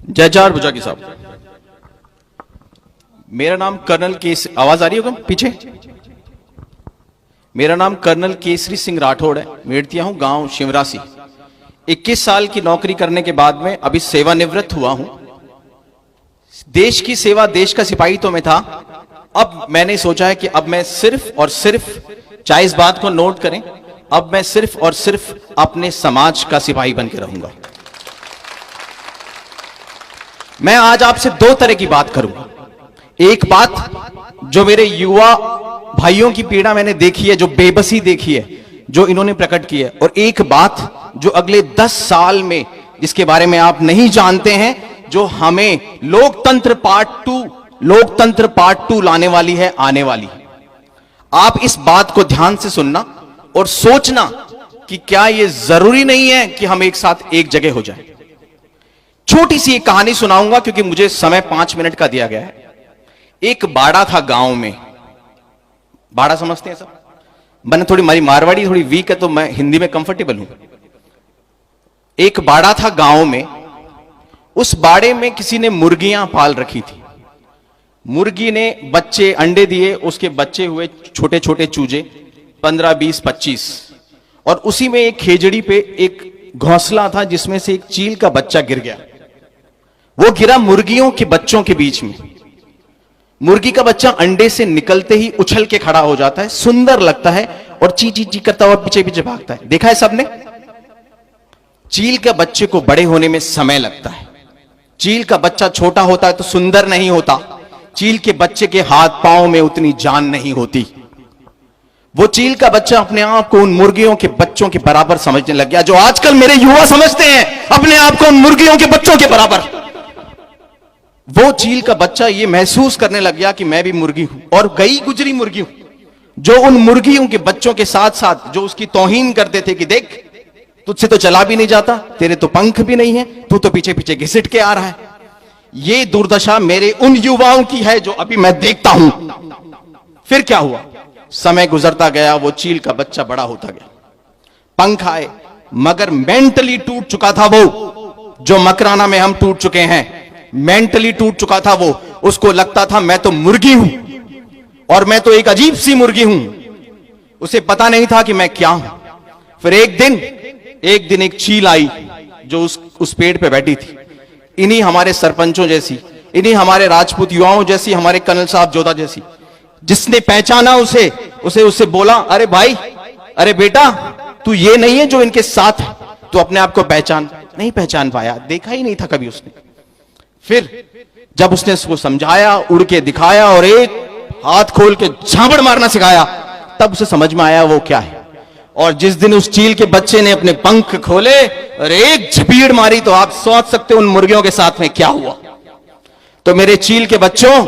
जयचार भुजागी साहब। मेरा नाम कर्नल केसरी, आवाज आ रही होगा पीछे? मेरा नाम कर्नल केसरी सिंह राठौड़ है। मेड़तिया हूं, गांव शिवरासी। 21 साल की नौकरी करने के बाद में अभी सेवानिवृत्त हुआ हूं। देश की सेवा, देश का सिपाही तो मैं था। अब मैंने सोचा है कि अब मैं सिर्फ और सिर्फ, चाहे इस बात को नोट करें, अब मैं सिर्फ और सिर्फ अपने समाज का सिपाही बन के रहूंगा। मैं आज आपसे दो तरह की बात करूंगा। एक बात जो मेरे युवा भाइयों की पीड़ा मैंने देखी है, जो बेबसी देखी है, जो इन्होंने प्रकट की है, और एक बात जो अगले 10 साल में, जिसके बारे में आप नहीं जानते हैं, जो हमें लोकतंत्र पार्ट 2 लाने वाली है, आने वाली है। आप इस बात को ध्यान से सुनना और सोचना कि क्या यह जरूरी नहीं है कि हम एक साथ एक जगह हो जाएं। छोटी सी एक कहानी सुनाऊंगा क्योंकि मुझे समय 5 मिनट का दिया गया है। एक बाड़ा था गांव में। बाड़ा समझते हैं सब? मैंने थोड़ी, हमारी मारवाड़ी थोड़ी वीक है तो मैं हिंदी में कंफर्टेबल हूं। एक बाड़ा था गांव में। उस बाड़े में किसी ने मुर्गियां पाल रखी थी। मुर्गी ने बच्चे, अंडे दिए, उसके बच्चे हुए छोटे छोटे चूजे, 15, 20, 25। और उसी में एक खेजड़ी पे एक घोंसला था जिसमें से एक चील का बच्चा गिर गया। वो गिरा मुर्गियों के बच्चों के बीच में। मुर्गी का बच्चा अंडे से निकलते ही उछल के खड़ा हो जाता है, सुंदर लगता है और ची ची ची करता हुआ पीछे पीछे भागता है। देखा है सबने? चील के बच्चे को बड़े होने में समय लगता है। चील का बच्चा छोटा होता है तो सुंदर नहीं होता। चील के बच्चे के हाथ पांव में उतनी जान नहीं होती। वो चील का बच्चा अपने आप को उन मुर्गियों के बच्चों के बराबर समझने लग गया, जो आजकल मेरे युवा समझते हैं अपने आप को उन मुर्गियों के बच्चों के बराबर। वो चील का बच्चा ये महसूस करने लग गया कि मैं भी मुर्गी हूं, और गई गुजरी मुर्गी हूं, जो उन मुर्गियों के बच्चों के साथ साथ जो उसकी तौहीन करते थे कि देख, तुझसे तो चला भी नहीं जाता, तेरे तो पंख भी नहीं है, तू तो पीछे पीछे घिसट के आ रहा है। ये दुर्दशा मेरे उन युवाओं की है जो अभी मैं देखता हूं। फिर क्या हुआ? समय गुजरता गया, वो चील का बच्चा बड़ा होता गया, पंख आए, मगर मेंटली टूट चुका था वो, जो मकराना में हम टूट चुके हैं। मेंटली टूट चुका था वो। उसको लगता था मैं तो मुर्गी हूं और मैं तो एक अजीब सी मुर्गी हूं। उसे पता नहीं था कि मैं क्या हूं। फिर एक दिन एक चील आई जो उस पेड़ पे बैठी थी, इन्हीं हमारे सरपंचों जैसी, इन्हीं हमारे राजपूत युवाओं जैसी, हमारे कर्नल साहब जोधा जैसी। जिसने पहचाना उसे बोला, अरे भाई, अरे बेटा, तू ये नहीं है जो इनके साथ है, तू अपने आप को पहचान। नहीं पहचान पाया, देखा ही नहीं था कभी उसने। फिर जब उसने उसको समझाया, उड़ के दिखाया और एक हाथ खोल के झापड़ मारना सिखाया, तब उसे समझ में आया वो क्या है। और जिस दिन उस चील के बच्चे ने अपने पंख खोले और एक झपीड़ मारी, तो आप सोच सकते हो उन मुर्गियों के साथ में क्या हुआ। तो मेरे चील के बच्चों,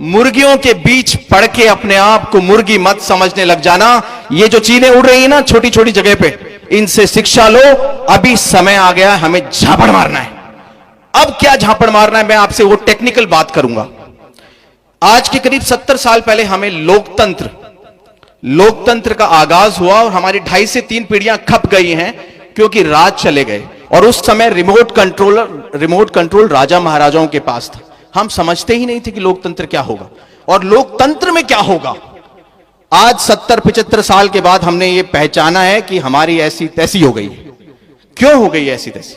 मुर्गियों के बीच पड़ के अपने आप को मुर्गी मत समझने लग जाना। ये जो चीलें उड़ रही है ना छोटी छोटी जगह पे, इनसे शिक्षा लो। अभी समय आ गया, हमें झापड़ मारना है। अब क्या झापड़ मारना है, मैं आपसे वो टेक्निकल बात करूंगा। आज के करीब 70 साल पहले हमें लोकतंत्र का आगाज हुआ और हमारी 2.5 से 3 पीढ़ियां खप गई हैं क्योंकि राज चले गए। और उस समय रिमोट कंट्रोल राजा महाराजाओं के पास था। हम समझते ही नहीं थे कि लोकतंत्र क्या होगा और लोकतंत्र में क्या होगा। आज 70-75 साल के बाद हमने ये पहचाना है कि हमारी ऐसी तैसी हो गई। क्यों हो गई ऐसी तैसी?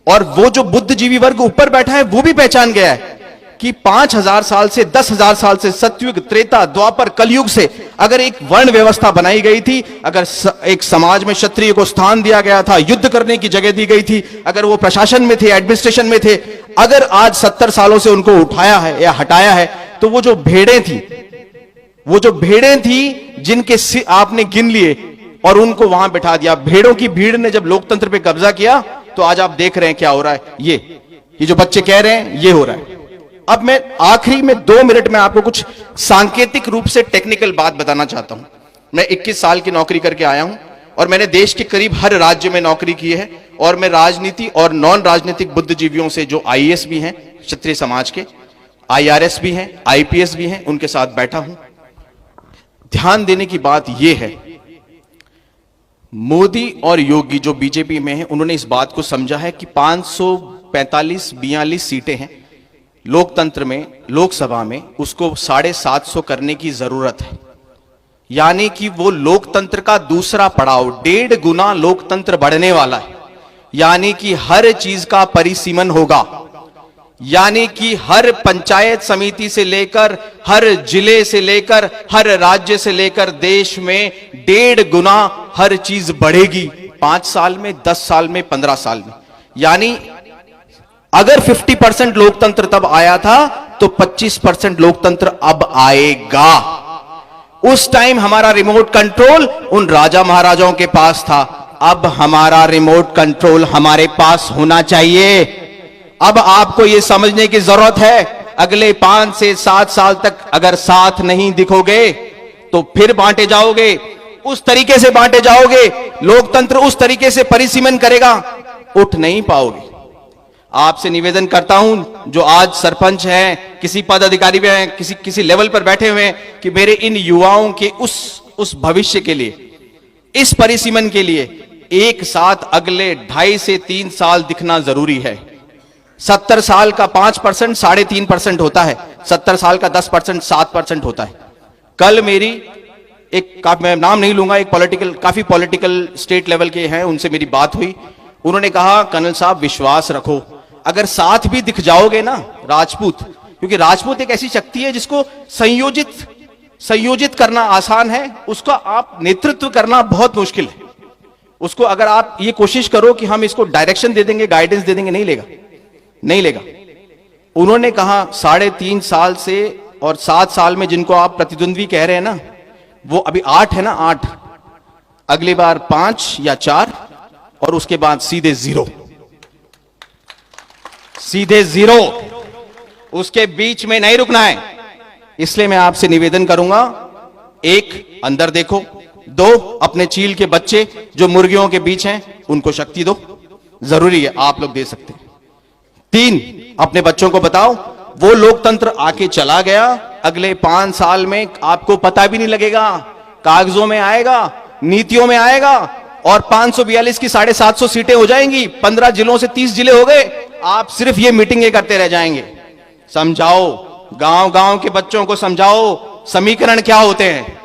और वो जो बुद्धिजीवी वर्ग ऊपर बैठा है वो भी पहचान गया है कि 5000 साल से 10,000 साल से, सतयुग, त्रेता, द्वापर, कलयुग से अगर एक वर्ण व्यवस्था बनाई गई थी, अगर एक समाज में क्षत्रिय को स्थान दिया गया था, युद्ध करने की जगह दी गई थी, अगर वो प्रशासन में थे, एडमिनिस्ट्रेशन में थे, अगर आज 70 सालों से उनको उठाया है या हटाया है, तो वो जो भेड़ें थी जिनके आपने गिन लिए और उनको वहां बैठा दिया। भेड़ों की भीड़ ने जब लोकतंत्र पे कब्जा किया, तो आज आप देख रहे हैं क्या हो रहा है। ये जो बच्चे कह रहे हैं, ये हो रहा है। अब मैं आखिरी में 2 मिनट में आपको कुछ सांकेतिक रूप से टेक्निकल बात बताना चाहता हूं। मैं 21 साल की नौकरी करके आया हूं और मैंने देश के करीब हर राज्य में नौकरी की है। और मैं राजनीति और नॉन राजनीतिक बुद्धिजीवियों से, जो आईएएस भी हैं क्षत्रिय समाज के, आईआरएस भी हैं, आईपीएस भी हैं, उनके साथ बैठा हूं। ध्यान देने की बात यह है, मोदी और योगी जो बीजेपी में हैं, उन्होंने इस बात को समझा है कि 45-42 सीटें हैं लोकतंत्र में, लोकसभा में, उसको 750 करने की जरूरत है। यानी कि वो लोकतंत्र का दूसरा पड़ाव, 1.5 गुना लोकतंत्र बढ़ने वाला है। यानी कि हर चीज का परिसीमन होगा। यानी कि हर पंचायत समिति से लेकर, हर जिले से लेकर, हर राज्य से लेकर देश में 1.5 गुना हर चीज बढ़ेगी 5 साल में, 10 साल में, 15 साल में। यानी अगर 50% लोकतंत्र तब आया था तो 25% लोकतंत्र अब आएगा। उस टाइम हमारा रिमोट कंट्रोल उन राजा महाराजाओं के पास था, अब हमारा रिमोट कंट्रोल हमारे पास होना चाहिए। अब आपको यह समझने की जरूरत है, अगले 5 से 7 साल तक अगर साथ नहीं दिखोगे तो फिर बांटे जाओगे, उस तरीके से बांटे जाओगे, लोकतंत्र उस तरीके से परिसीमन करेगा, उठ नहीं पाओगे। आपसे निवेदन करता हूं, जो आज सरपंच हैं, किसी पद अधिकारी भी हैं, किसी लेवल पर बैठे हुए हैं, कि मेरे इन युवाओं के उस भविष्य के लिए, इस परिसीमन के लिए एक साथ अगले 2.5 से 3 साल दिखना जरूरी है। 70 साल का 5% 3.5% होता है, 70 साल का 10% 7% होता है। कल मेरी मैं नाम नहीं लूंगा, काफी पॉलिटिकल स्टेट लेवल के हैं, उनसे मेरी बात हुई। उन्होंने कहा, कर्नल साहब विश्वास रखो, अगर साथ भी दिख जाओगे ना राजपूत, क्योंकि राजपूत एक ऐसी शक्ति है जिसको संयोजित करना आसान है, उसका आप नेतृत्व करना बहुत मुश्किल है। उसको अगर आप ये कोशिश करो कि हम इसको डायरेक्शन दे देंगे, गाइडेंस दे देंगे, नहीं लेगा। उन्होंने कहा 3.5 साल से और 7 साल में जिनको आप प्रतिद्वंद्वी कह रहे हैं ना, वो अभी 8 है ना, 8, अगली बार 5 या 4 और उसके बाद सीधे 0, उसके बीच में नहीं रुकना है। इसलिए मैं आपसे निवेदन करूंगा, 1 अंदर देखो, 2 अपने चील के बच्चे जो मुर्गियों के बीच हैं उनको शक्ति दो, जरूरी है, आप लोग दे सकते हैं। 3 अपने बच्चों को बताओ, वो लोकतंत्र आके चला गया, अगले 5 साल में आपको पता भी नहीं लगेगा, कागजों में आएगा, नीतियों में आएगा, और 542 की 750 सीटें हो जाएंगी, 15 जिलों से 30 जिले हो गए। आप सिर्फ ये मीटिंगें करते रह जाएंगे। समझाओ, गांव के बच्चों को समझाओ समीकरण क्या होते हैं,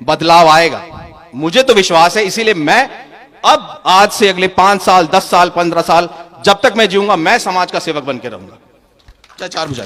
बदलाव आएगा, मुझे तो विश्वास है। इसीलिए मैं अब आज से अगले 5 साल, 10 साल, 15 साल, जब तक मैं जीऊंगा, मैं समाज का सेवक बन के रहूंगा। 4 बुझा